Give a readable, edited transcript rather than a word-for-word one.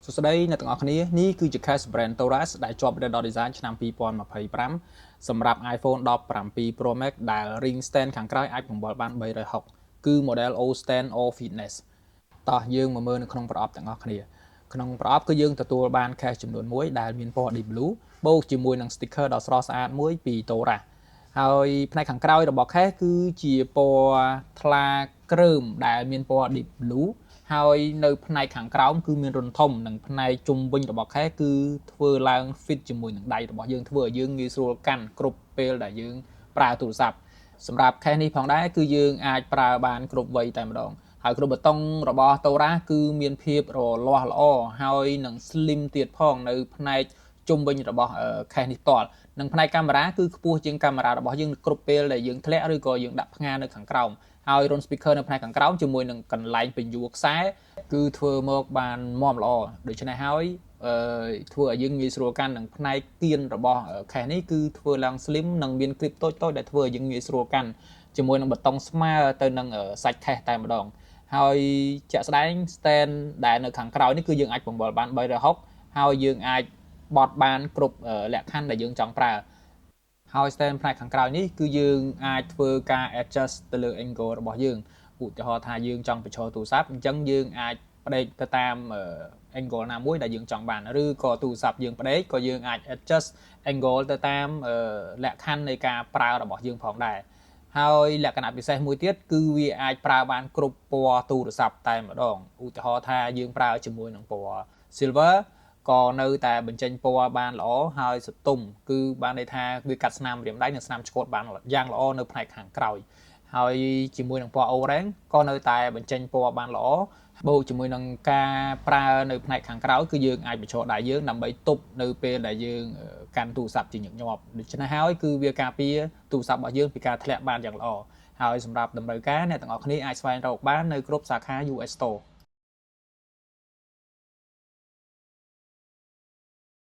សួស្តីអ្នកទាំងអស់គ្នានេះគឺជា case brand Taurus ដែលជាប់ Red Dot Design ឆ្នាំ2025សម្រាប់ iPhone 17 Pro Max ដែល ring stand ខាងក្រោយអាចបង្វិលបាន360គឺ model O stand All Fitness តោះយើងមកមើលនៅក្នុងប្រអប់ទាំងអស់គ្នាក្នុងប្រអប់គឺយើងទទួលបាន case ចំនួន1ដែលមានពណ៌ deep blue បូកជាមួយនឹង sticker ដ៏ស្រស់ស្អាតមួយពី Taurus ហើយផ្នែកខាងក្រោយរបស់ case គឺជាពណ៌ថ្លាគ្រើមដែលមានពណ៌ deep blue ហើយនៅផ្នែកខាងក្រោមគឺមានរន្ធធំនិងផ្នែកជុំវិញរបស់ case គឺធ្វើឡើង fit ជាមួយនឹងដៃរបស់យើងធ្វើឲ្យយើងងាយស្រួលកាន់គ្រប់ពេលដែលយើងប្រើទូរស័ព្ទសម្រាប់ case នេះផងដែរគឺយើងអាចប្រើបានគ្រប់វ័យតែម្ដងហើយគ្រប់ប៊ូតុងរបស់ Taurus គឺមានភាពរលាស់ល្អហើយនឹង slim ទៀតផងនៅផ្នែកជុំវិញរបស់ case នេះផ្ទាល់និងផ្នែកកាមេរ៉ាគឺខ្ពស់ជាងកាមេរ៉ារបស់យើងគ្រប់ពេលដែលយើងធ្លាក់ឬក៏យើងដាក់ផ្ងានៅខាងក្រោមហើយ run speaker នៅផ្នែកខាងក្រោមជាមួយនឹងកន្លែងពន្យួរខ្សែគឺធ្វើមកបានមាំល្អដូច្នេះហើយធ្វើឲ្យយើងងាយស្រួលកាន់នឹងផ្នែកទៀនរបស់ case នេះគឺធ្វើឡើង slim និងមាន clip តូចៗដែលធ្វើឲ្យយើងងាយស្រួលកាន់ជាមួយនឹងប៊ូតុងស្មើទៅនឹងសាច់ case តែម្ដងហើយជាក់ស្ដែង stand ដែលនៅខាងក្រោយនេះគឺយើងអាចបង្វិលបាន360ហើយយើងអាចបត់បានគ្រប់លក្ខខណ្ឌដែលយើងចង់ប្រើហើយ stand ផ្នែកខាងក្រោយនេះគឺយើងអាចធ្វើការ adjust ទៅលើ angle របស់យើងឧទាហរណ៍ថាយើងចង់បញ្ឈរទូរស័ព្ទអញ្ចឹងយើងអាចផ្ដេកទៅតាម angle ណាមួយដែលយើងចង់បានឬក៏ទូរស័ព្ទយើងផ្ដេកក៏យើងអាច adjust angle ទៅតាមលក្ខខណ្ឌនៃការប្រើរបស់យើងផងដែរហើយលក្ខណៈពិសេសមួយទៀតគឺវាអាចប្រើបានគ្រប់ពណ៌ទូរស័ព្ទតែម្ដងឧទាហរណ៍ថាយើងប្រើជាមួយនឹងពណ៌ silver ក៏នៅតែបញ្ចេញពណ៌បានល្អហើយសតុំគឺបានន័យថាវាកាត់ស្នាមម្រាមដៃនិងស្នាមឆ្កួតបានយ៉ាងល្អនៅផ្នែកខាងក្រោយហើយជាមួយនឹងពណ៌ orange ក៏នៅតែបញ្ចេញពណ៌បានល្អបូកជាមួយនឹងការប្រើនៅផ្នែកខាងក្រោយគឺយើងអាចបញ្ឈរដៃយើងដើម្បីទប់នៅពេលដែលយើងកាន់ទូរស័ព្ទជាញឹកញាប់ដូច្នេះហើយគឺវាការពារទូរស័ព្ទរបស់យើងពីការធ្លាក់បានយ៉ាងល្អហើយសម្រាប់តម្រូវការអ្នកទាំងអស់គ្នាអាចស្វែងរកបាននៅគ្រប់សាខា US Store